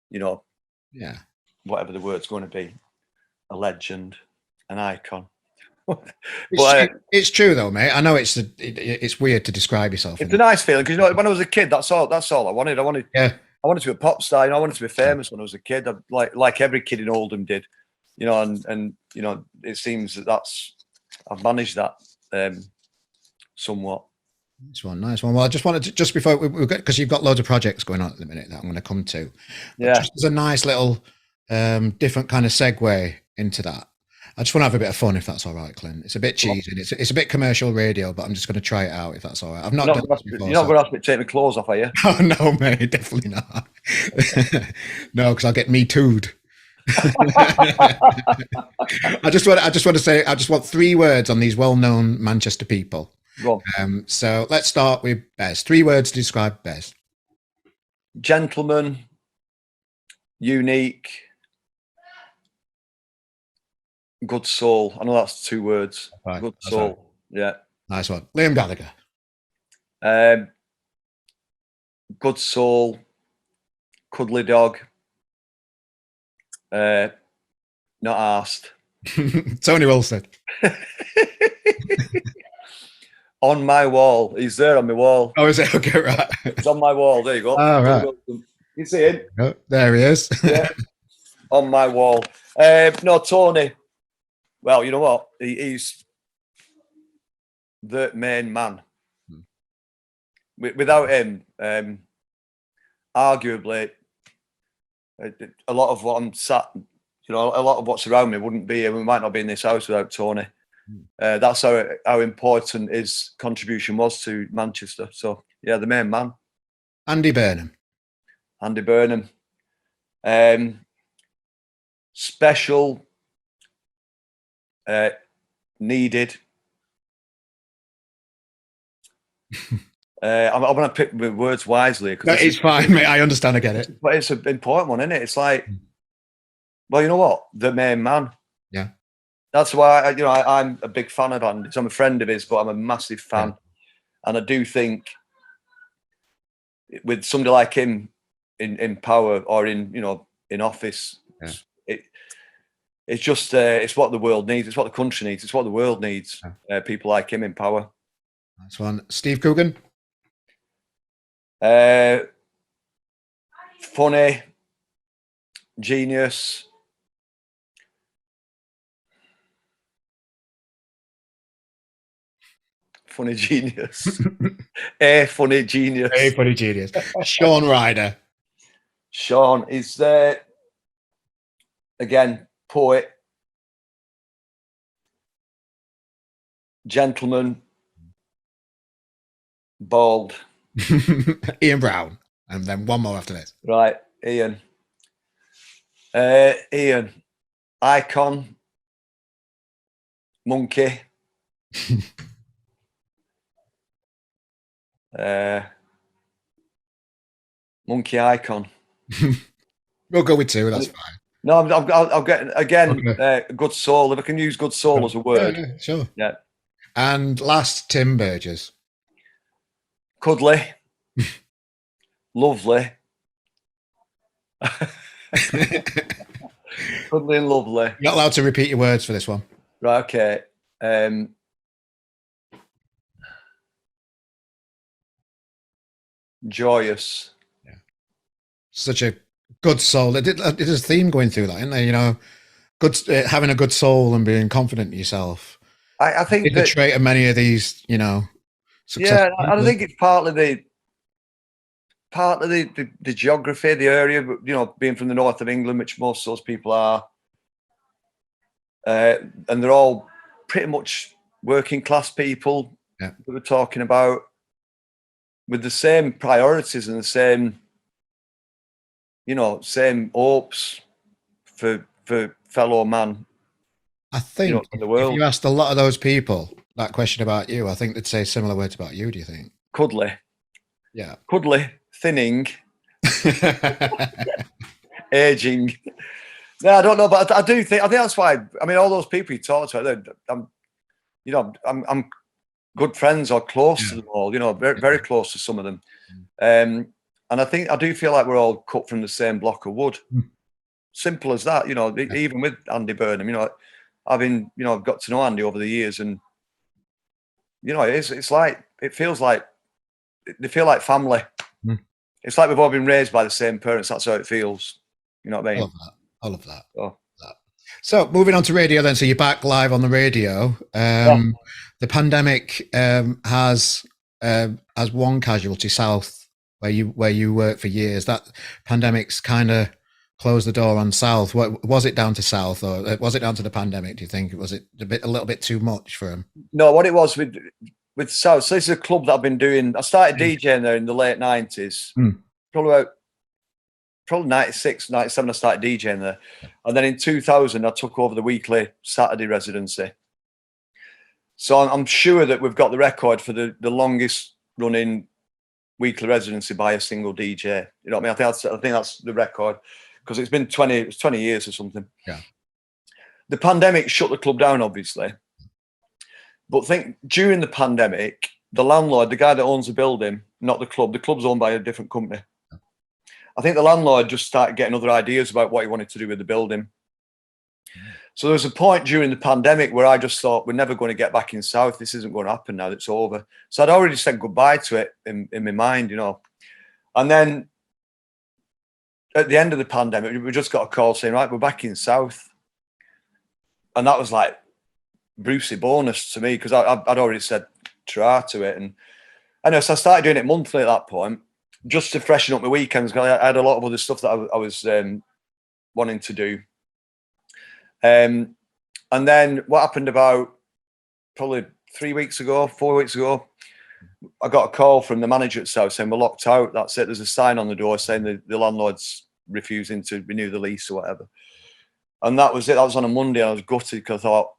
you know, yeah, whatever the word's going to be, a legend, an icon. It's true though, mate. I know it's weird to describe yourself. It's a nice feeling because, you know, when I was a kid, that's all I wanted. I wanted to be a pop star. You know, I wanted to be famous when I was a kid. Like every kid in Oldham did, you know, and you know, it seems that I've managed that somewhat. Nice one. Well, I just wanted to, just before we got, because you've got loads of projects going on at the minute that I'm going to come to. Yeah. Just as a nice little different kind of segue into that, I just want to have a bit of fun, if that's all right, Clint. It's a bit cheesy. It's a bit commercial radio, but I'm just going to try it out, if that's all right. I've not done this before. You're not going to ask me to take my clothes off, are you? Oh no, mate, definitely not. No, because I'll get me too'd. I just want 3 words on these well-known Manchester people. So let's start with Bez. 3 words to describe Bez. Gentleman, unique, good soul. I know that's 2 words. Right, good soul. Right. Yeah. Nice one. Liam Gallagher. Good soul, cuddly dog, not arsed. Tony Wilson. On my wall. He's there on my wall. Oh, is it? Okay, right. It's on my wall. There you go. Oh, right. You see him? Oh, there he is. Yeah. On my wall. No, Tony. Well, you know what? He's the main man. Without him, arguably, a lot of what I'm sat, you know, a lot of what's around me wouldn't be here. We might not be in this house without Tony. That's how important his contribution was to Manchester. So yeah, the main man. Andy Burnham. Andy Burnham. Special. Needed. I'm going to pick my words wisely. No, it's fine, mate. I understand. I get it. But it's an important one, isn't it? It's like, well, you know what? The main man. Yeah. That's why, you know, I'm a big fan of Andy. I'm a friend of his, but I'm a massive fan. Yeah. And I do think with somebody like him in power or in, you know, in office, it's just, it's what the world needs. It's what the country needs. It's what the world needs. People like him in power. That's one. Steve Coogan. Funny, genius. Funny genius. Funny genius. Funny genius. Sean Ryder. Sean is again, poet, gentleman, bald. Ian Brown. And then one more after this. Right, Ian. Ian. Icon. Monkey. Monkey icon. We'll go with 2. That's fine. No, I'll get again. Okay. Good soul. If I can use good soul as a word, yeah, sure. Yeah. And last, Tim Burgess. Cuddly, lovely, cuddly and lovely. You're not allowed to repeat your words for this one. Right. Okay. Joyous. Yeah. Such a good soul. There's a theme going through that, isn't there? You know, good having a good soul and being confident in yourself. I think it's the trait of many of these, you know. Yeah, I think it's partly part of the geography, the area, you know, being from the north of England, which most of those people are. And they're all pretty much working class people that we're talking about, with the same priorities and the same, you know, same hopes for fellow man. I think, you know, in the world. if you asked a lot of those people that question about you, I think they'd say similar words about you. Do you think? Cuddly. Yeah. Cuddly, thinning, aging. No, I don't know, but I think that's why. I mean, all those people you talk to, I'm good friends or close to them all. You know, very, very close to some of them. And I do feel like we're all cut from the same block of wood. Simple as that. You know, even with Andy Burnham, you know, I've got to know Andy over the years, and you know, it's like, it feels like they feel like family. It's like we've all been raised by the same parents. That's how it feels. You know what I mean? I love that. So moving on to radio then. So you're back live on the radio. The pandemic has one casualty, South, where you worked for years. That pandemic's kind of closed the door on South. What was it down to South, or was it down to the pandemic? Do you think was it a little bit too much for him? No, what it was with South. So this is a club that I've been doing. I started DJing there in the late 90s. Probably 96, 97, I started DJing there. And then in 2000, I took over the weekly Saturday residency. So I'm sure that we've got the record for the longest running weekly residency by a single DJ. You know what I mean? I think that's the record, because it's been 20 years or something. Yeah. The pandemic shut the club down, obviously. But think during the pandemic, the landlord, the guy that owns the building, not the club's owned by a different company. I think the landlord just started getting other ideas about what he wanted to do with the building. So there was a point during the pandemic where I just thought, we're never going to get back in South. This isn't going to happen now. It's over. So I'd already said goodbye to it in my mind, you know. And then at the end of the pandemic, we just got a call saying, right, we're back in South. And that was like Brucey bonus to me, because I'd already said try to it. And I know, so I started doing it monthly at that point, just to freshen up my weekends, because I had a lot of other stuff that I was wanting to do. And then what happened about probably 4 weeks ago, I got a call from the manager at South saying we're locked out. That's it. There's a sign on the door saying the landlord's refusing to renew the lease or whatever. And that was it. That was on a Monday. I was gutted, because I thought,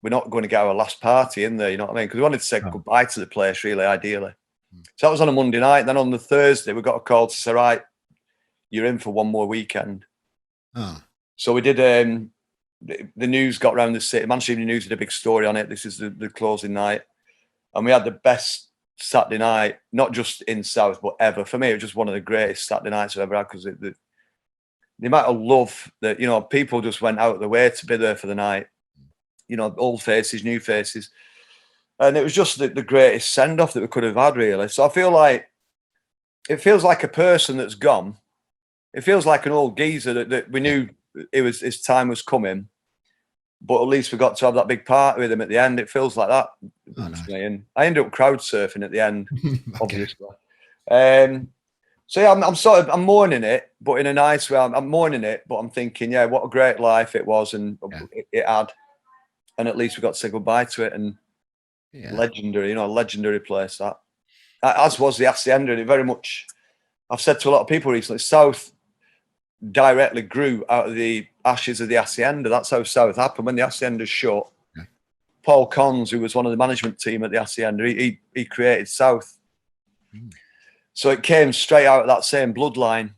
we're not going to get our last party in there, you know what I mean? Because we wanted to say goodbye to the place, really, ideally. So that was on a Monday night. Then on the Thursday, we got a call to say, right, you're in for one more weekend. So we did, the news got around the city. Manchester Evening News did a big story on it. This is the closing night. And we had the best Saturday night, not just in South, but ever. For me, it was just one of the greatest Saturday nights I've ever had, because the amount of love that, you know, people just went out of their way to be there for the night. You know, old faces, new faces. And it was just the greatest send-off that we could have had, really. So I feel like, it feels like a person that's gone. It feels like an old geezer that we knew his time was coming, but at least we got to have that big party with him at the end. It feels like that. Nice. And I ended up crowd surfing at the end, obviously. So yeah, I'm mourning it, but in a nice way. I'm mourning it, but I'm thinking, yeah, what a great life it was, and it had. And at least we got to say goodbye to it. And legendary, you know, a legendary place that. As was the Hacienda. And it very much, I've said to a lot of people recently, South directly grew out of the ashes of the Hacienda. That's how South happened. When the Hacienda shut, Paul Cons, who was one of the management team at the Hacienda, he created South. So it came straight out of that same bloodline.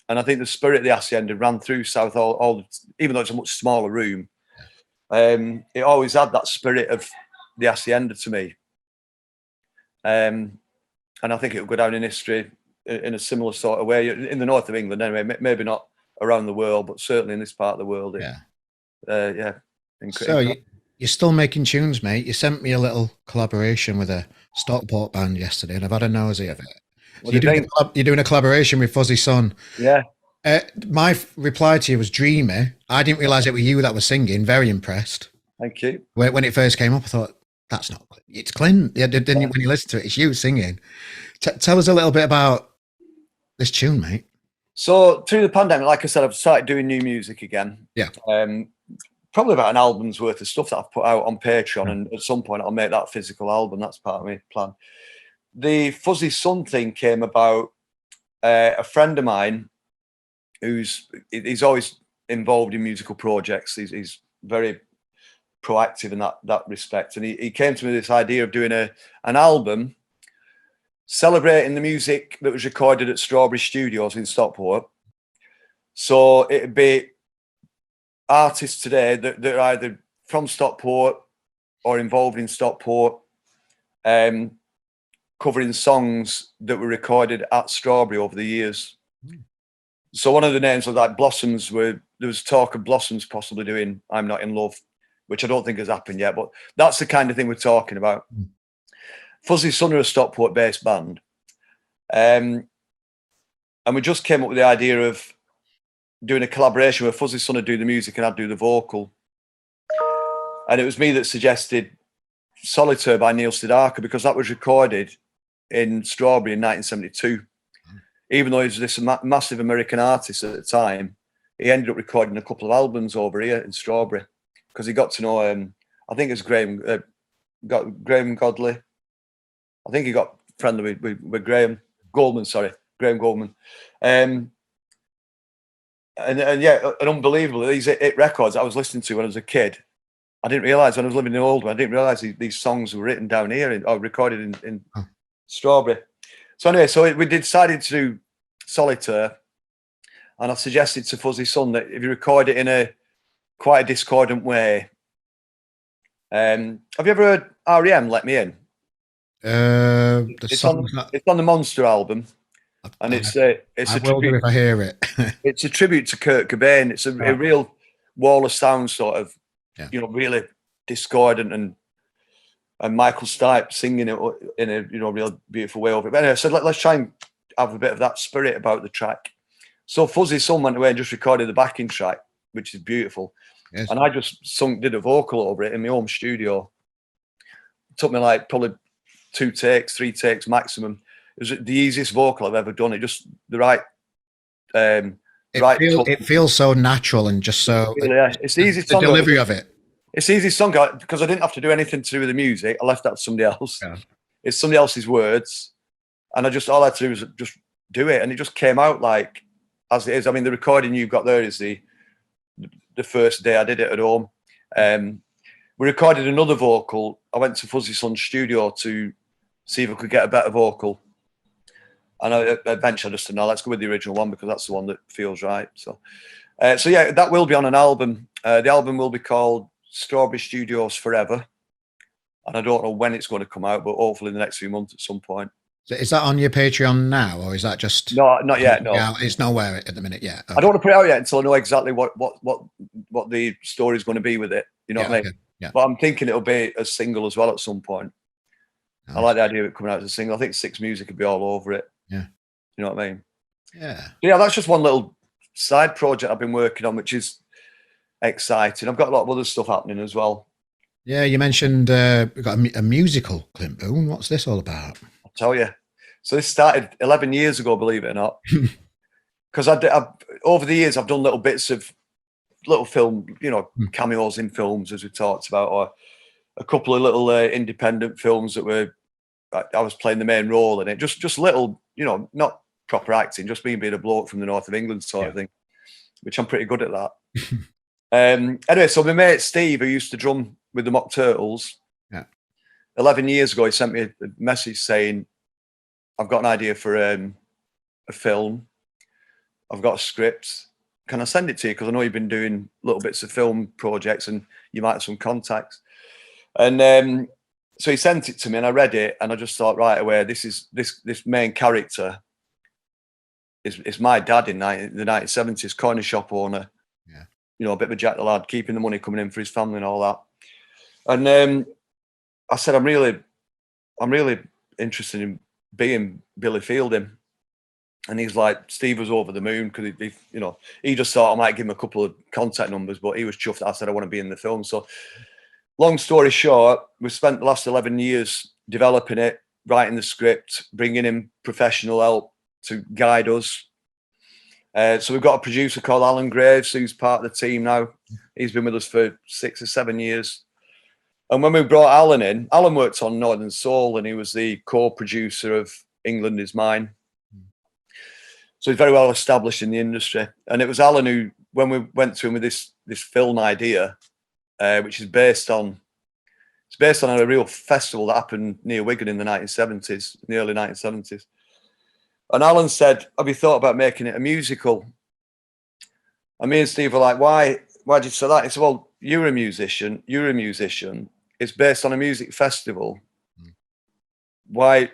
And I think the spirit of the Hacienda ran through South, even though it's a much smaller room. It always had that spirit of the Hacienda to me. And I think it will go down in history in a similar sort of way in the north of England anyway, maybe not around the world, but certainly in this part of the world. So you're still making tunes, mate. You sent me a little collaboration with a Stockport band yesterday, and I've had a nosy of it. So you're doing a collaboration with Fuzzy Son. Yeah. My reply to you was dreamy. I didn't realize it was you that was singing. Very impressed. Thank you. When it first came up, I thought, that's not Clint. It's Clint. Yeah, then when you listen to it, it's you singing. Tell us a little bit about this tune, mate? So through the pandemic, like I said, I've started doing new music again. Yeah. Probably about an album's worth of stuff that I've put out on Patreon, and at some point I'll make that physical album. That's part of my plan. The Fuzzy Sun thing came about. A friend of mine he's always involved in musical projects. He's very proactive in that respect, and he came to me with this idea of doing an album celebrating the music that was recorded at Strawberry Studios in Stockport. So it'd be artists today that are either from Stockport or involved in Stockport, covering songs that were recorded at Strawberry over the years. So one of the names was like Blossoms. There was talk of Blossoms possibly doing "I'm Not in Love," which I don't think has happened yet, but that's the kind of thing we're talking about. Fuzzy Sun are a Stockport-based band, and we just came up with the idea of doing a collaboration where Fuzzy Sun would do the music and I'd do the vocal. And it was me that suggested Solitaire by Neil Sedaka, because that was recorded in Strawberry in 1972. Even though he was this massive American artist at the time, he ended up recording a couple of albums over here in Strawberry because he got to know, I think it's Graham Godley. I think he got friendly with Graham Goldman, Graham Goldman. And yeah, and unbelievable. These 8 records I was listening to when I was a kid, I didn't realise when I was living in Oldham, I didn't realise these songs were written down here or recorded in Strawberry. So anyway, so we decided to do Solitaire, and I suggested to Fuzzy Sun that if you record it in quite a discordant way. Have you ever heard R.E.M. Let Me In? It's on the Monster album, and it's a tribute. If I hear it, it's a tribute to Kurt Cobain. It's a real wall of sound sort of, really discordant, and Michael Stipe singing it in a real beautiful way over it. But anyway, so let's try and have a bit of that spirit about the track. So Fuzzy Sun went away and just recorded the backing track, which is beautiful. Yes. And I just did a vocal over it in my home studio. It took me like probably 2 takes, 3 takes maximum. It was the easiest vocal I've ever done. It just the right. It feels so natural and just so. Yeah, it's the easiest song. The delivery of it. It's the easiest song because I didn't have to do anything to do with the music. I left that to somebody else. Yeah. It's somebody else's words, and all I had to do was just do it, and it just came out like as it is. I mean, the recording you've got there is the first day I did it at home. We recorded another vocal. I went to Fuzzy Sun's studio to see if I could get a better vocal, and eventually I just said, no, let's go with the original one because that's the one that feels right. So yeah, that will be on an album. The album will be called Strawberry Studios Forever, and I don't know when it's going to come out, but hopefully in the next few months at some point. So is that on your Patreon now, or is that just no, not yet? No, it's nowhere at the minute yet. Okay. I don't want to put it out yet until I know exactly what the story is going to be with it. You know what I mean? Okay. Yeah. But I'm thinking it'll be a single as well at some point. Nice. I like the idea of it coming out as a single. I think Six Music could be all over it. Yeah. You know what I mean? Yeah. Yeah, that's just one little side project I've been working on, which is exciting. I've got a lot of other stuff happening as well. Yeah, you mentioned we've got a musical, Clint Boon. What's this all about? I'll tell you. So this started 11 years ago, believe it or not. Because over the years, I've done little bits of little film, cameos in films, as we talked about, or a couple of little independent films that I was playing the main role in it. Just little, not proper acting, just being a bloke from the north of England sort of thing, which I'm pretty good at that. Anyway, so my mate Steve, who used to drum with the Mock Turtles, 11 years ago, he sent me a message saying, I've got an idea for a film. I've got a script. Can I send it to you? Because I know you've been doing little bits of film projects and you might have some contacts. And so he sent it to me and I read it and I just thought right away, this main character is my dad in the 1970s, corner shop owner. Yeah. A bit of a jack the lad, keeping the money coming in for his family and all that. And I said, I'm really interested in being Billy Fielding. And he's like, Steve was over the moon because he just thought I might give him a couple of contact numbers, but he was chuffed that I said I want to be in the film. So long story short, we spent the last 11 years developing it, writing the script, bringing in professional help, to guide us. So we've got a producer called Alan Graves, who's part of the team now. He's been with us for 6 or 7 years. And when we brought Alan in, Alan worked on Northern Soul, and he was the co-producer of England Is Mine. So he's very well established in the industry. And it was Alan who, when we went to him with this film idea, which is based on a real festival that happened near Wigan in the 1970s, in the early 1970s. And Alan said, "Have you thought about making it a musical?" And me and Steve were like, "Why did you say that?" He said, "Well, you're a musician. It's based on a music festival. Why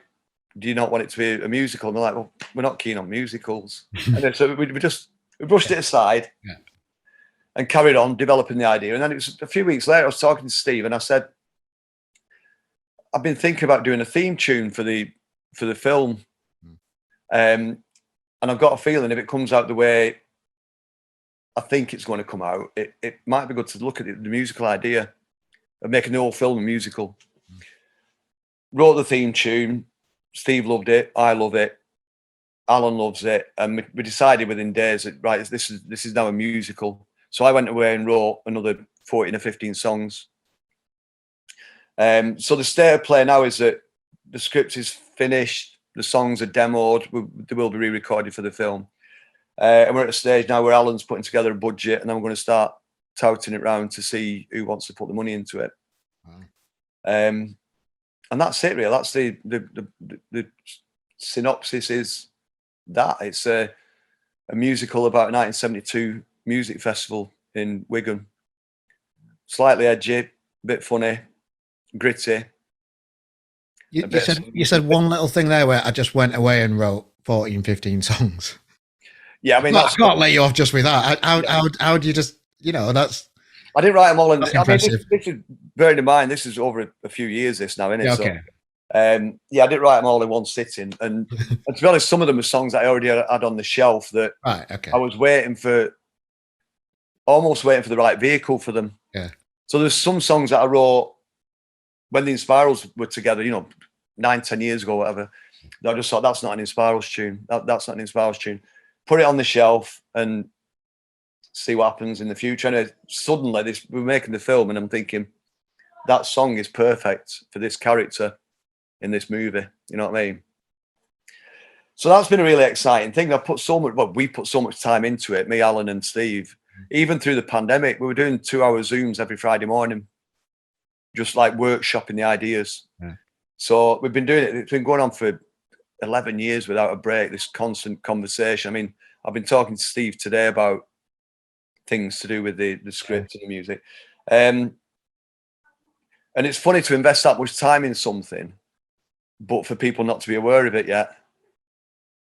do you not want it to be a musical?" And we're like, "Well, we're not keen on musicals." And then, so we brushed it aside and carried on developing the idea. And then it was a few weeks later, I was talking to Steve, and I said, "I've been thinking about doing a theme tune for the film. And I've got a feeling if it comes out the way I think it's going to come out, it might be good to look at the musical idea of making the whole film a musical." Wrote the theme tune. Steve loved it. I love it. Alan loves it. And we decided within days that, right, this is now a musical. So I went away and wrote another 14 or 15 songs. So the state of play now is that the script is finished. The songs are demoed. They will be re-recorded for the film. And we're at a stage now where Alan's putting together a budget, and then we're going to start touting it around to see who wants to put the money into it. Wow. And that's it, really. That's the synopsis is that. It's a musical about a 1972 music festival in Wigan. Slightly edgy, a bit funny, gritty. You said one little thing there where I just went away and wrote 14, 15 songs. Yeah, I mean, I can't let you off just with that. How do you just, that's... I didn't write them all. That's impressive. This is, bearing in mind, this is over a few years, this now, isn't it? Yeah, okay. So, I didn't write them all in one sitting. And to be honest, some of them were songs that I already had on the shelf that I was almost waiting for the right vehicle for them. Yeah. So there's some songs that I wrote when the Inspirals were together, 9-10 years ago, whatever. I just thought, that's not an Inspirals tune. That's not an Inspirals tune. Put it on the shelf and see what happens in the future. And suddenly, we're making the film, and I'm thinking, that song is perfect for this character in this movie. You know what I mean? So that's been a really exciting thing. We put so much time into it, me, Alan, and Steve. Even through the pandemic, we were doing 2-hour Zooms every Friday morning, just like workshopping the ideas. Yeah. So we've been doing it. It's been going on for 11 years without a break, this constant conversation. I mean, I've been talking to Steve today about things to do with the script and the music. And it's funny to invest that much time in something, but for people not to be aware of it yet.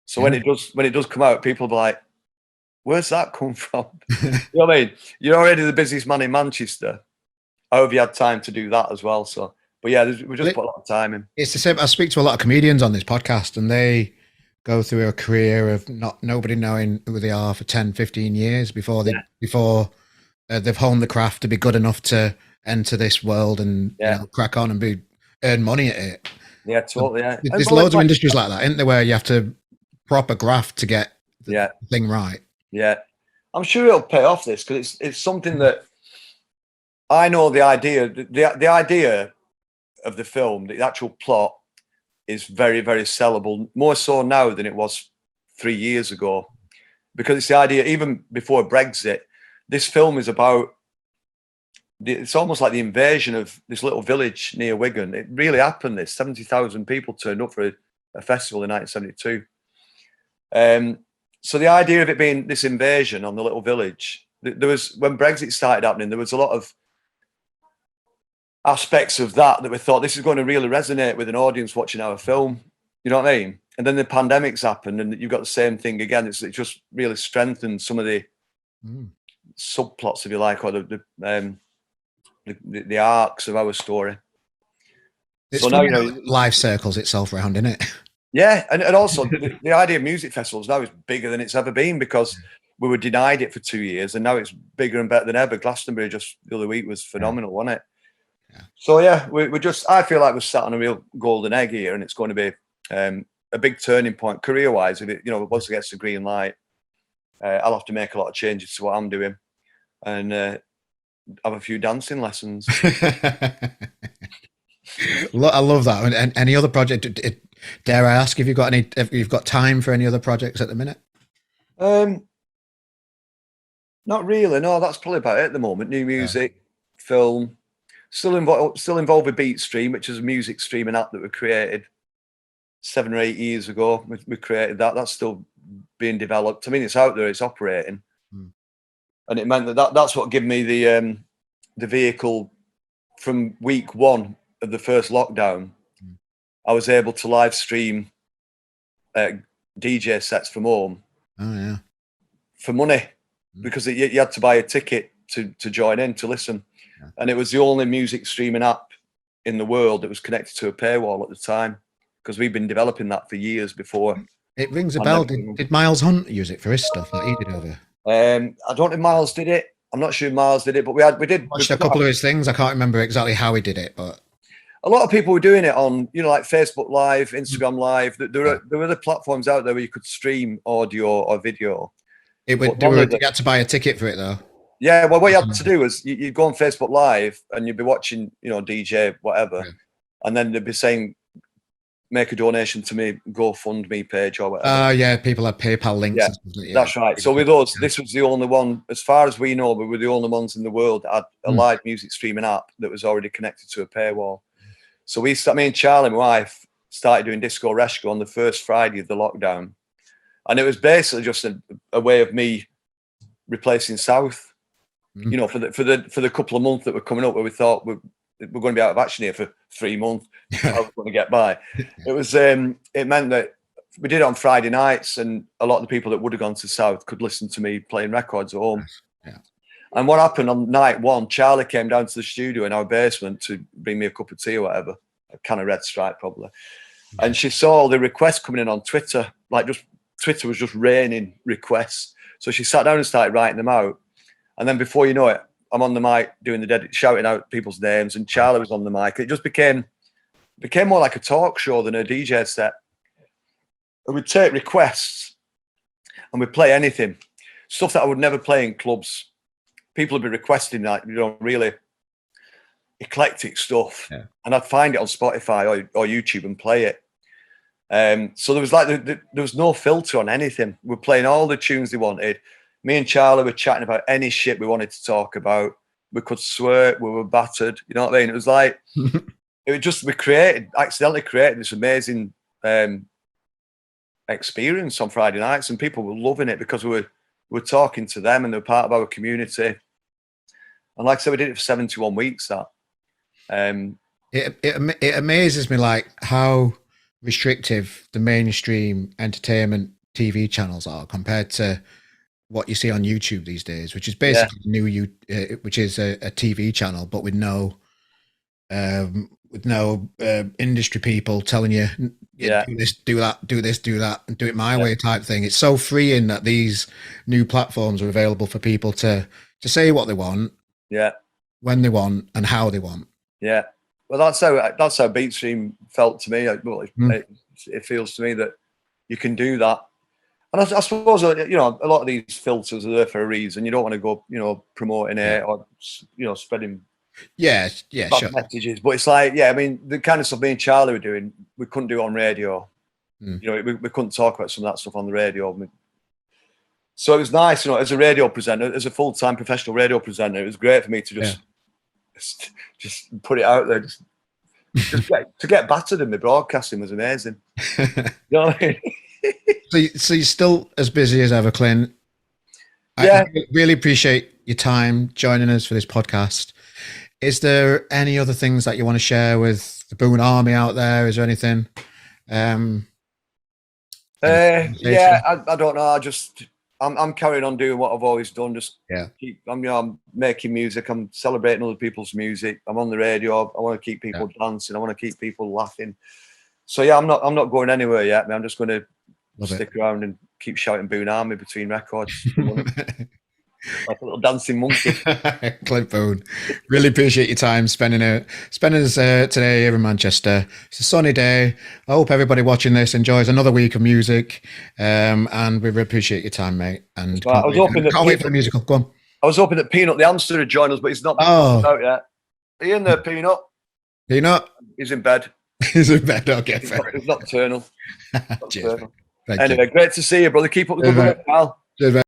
So when it does come out, people will be like, "Where's that come from?" You know what I mean? You're already the busiest man in Manchester. How have you had time to do that as well? So, but yeah, we just put a lot of time in. It's the same. I speak to a lot of comedians on this podcast, and they go through a career of nobody knowing who they are for 10, 15 years before they've honed the craft to be good enough to enter this world and crack on and earn money at it. Yeah, totally. Yeah. There's loads of industries like that, isn't there, where you have to proper graft to get the thing right. Yeah, I'm sure it'll pay off this, because it's something that I know the idea. The idea of the film, the actual plot, is very, very sellable. More so now than it was 3 years ago, because it's the idea. Even before Brexit, this film is about. It's almost like the invasion of this little village near Wigan. It really happened. This 70,000 people turned up for a festival in 1972. So the idea of it being this invasion on the little village, there was, when Brexit started happening, there was a lot of aspects of that we thought, this is going to really resonate with an audience watching our film. You know what I mean? And then the pandemic's happened, and you've got the same thing again. It just really strengthened some of the subplots, if you like, or the arcs of our story. It's so funny, now life circles itself around, isn't it? Yeah, and also the idea of music festivals now is bigger than it's ever been, because we were denied it for 2 years, and now it's bigger and better than ever. Glastonbury just the other week was phenomenal, wasn't it? Yeah. So yeah, we just, I feel like we're sat on a real golden egg here, and it's going to be a big turning point career-wise. If it, you know, once it gets the green light, I'll have to make a lot of changes to what I'm doing, and have a few dancing lessons. I love that. And any other project? Dare I ask if you've got time for any other projects at the minute? Not really. No, that's probably about it at the moment. New music, film. Still involved with BeatStream, which is a music streaming app that we created 7 or 8 years ago. We created that. That's still being developed. I mean, it's out there. It's operating, and it meant that's what gave me the vehicle from week 1 of the first lockdown. I was able to live stream DJ sets from home. Oh yeah, for money, because you had to buy a ticket to join in to listen. And it was the only music streaming app in the world that was connected to a paywall at the time, because we've been developing that for years before. It rings a bell. Did Miles Hunt use it for his stuff that he did over? I don't think Miles did it. I'm not sure Miles did it, but we did. Watched a couple of his things. I can't remember exactly how he did it, but a lot of people were doing it on, you know, like Facebook Live, Instagram Live. There were other platforms out there where you could stream audio or video. You had to buy a ticket for it though. Yeah, well, what you had to do was you'd go on Facebook Live and you'd be watching, you know, DJ, whatever, and then they'd be saying, make a donation to me GoFundMe page or whatever. Oh, yeah, people have PayPal links. Yeah, that's right. So with us, this was the only one, as far as we know, we were the only ones in the world that had a live music streaming app that was already connected to a paywall. So me and Charlie, my wife, started doing Disco Rescue on the first Friday of the lockdown. And it was basically just a way of me replacing South. You know, for the couple of months that were coming up, where we thought we're going to be out of action here for 3 months. I was going to get by. It was it meant that we did it on Friday nights, and a lot of the people that would have gone to South could listen to me playing records at home. Yeah. And what happened on night 1, Charlie came down to the studio in our basement to bring me a cup of tea or whatever, a can of Red Stripe probably. And she saw all the requests coming in on Twitter, like Twitter was just raining requests. So she sat down and started writing them out. And then before you know it, I'm on the mic doing shouting out people's names, and Charlie was on the mic. It just became more like a talk show than a DJ set. And we'd take requests and we'd play anything, stuff that I would never play in clubs. People would be requesting, like, you know, really eclectic stuff, and I'd find it on Spotify or YouTube and play it. So there was there was no filter on anything. We're playing all the tunes they wanted. Me and Charlie were chatting about any shit we wanted to talk about. We could swear, we were battered. You know what I mean? It was like, accidentally created this amazing experience on Friday nights, and people were loving it because we were talking to them and they were part of our community. And like I said, we did it for 71 weeks. It amazes me, like, how restrictive the mainstream entertainment TV channels are compared to what you see on YouTube these days, which is basically which is a TV channel, but with no industry people telling you, do this, do that, do this, do that, and do it my way type thing. It's so freeing that these new platforms are available for people to say what they want, when they want, and how they want. Yeah, well, that's how BeatStream felt to me. Well, it feels to me that you can do that. And I suppose, you know, a lot of these filters are there for a reason. You don't want to go, you know, promoting it or, you know, spreading sure messages. But it's like, I mean, the kind of stuff me and Charlie were doing, we couldn't do on radio. You know, we couldn't talk about some of that stuff on the radio. So it was nice, you know, as a radio presenter, as a full-time professional radio presenter, it was great for me to just put it out there. To get battered in the broadcasting was amazing. You know what I mean? So you're still as busy as ever, Clint. I really appreciate your time joining us for this podcast. Is there any other things that you want to share with the Boon Army out there? Is there anything? I don't know. I'm carrying on doing what I've always done. I'm making music. I'm celebrating other people's music. I'm on the radio. I want to keep people dancing. I want to keep people laughing. So I'm not going anywhere yet. I'm just going to stick around and keep shouting Boon Army between records. like a little dancing monkey. Clint Boon, really appreciate your time spending us today here in Manchester. It's a sunny day. I hope everybody watching this enjoys another week of music, and we really appreciate your time, mate. And I was hoping can't wait for the musical. Go on. I was hoping that Peanut the hamster would join us, but he's not out yet. Are you in there, Peanut? Peanut? He's in bed. He's in bed. Okay, he's nocturnal. Cheers. Anyway, great to see you, brother. Keep up the good work, pal. Cheers, mate.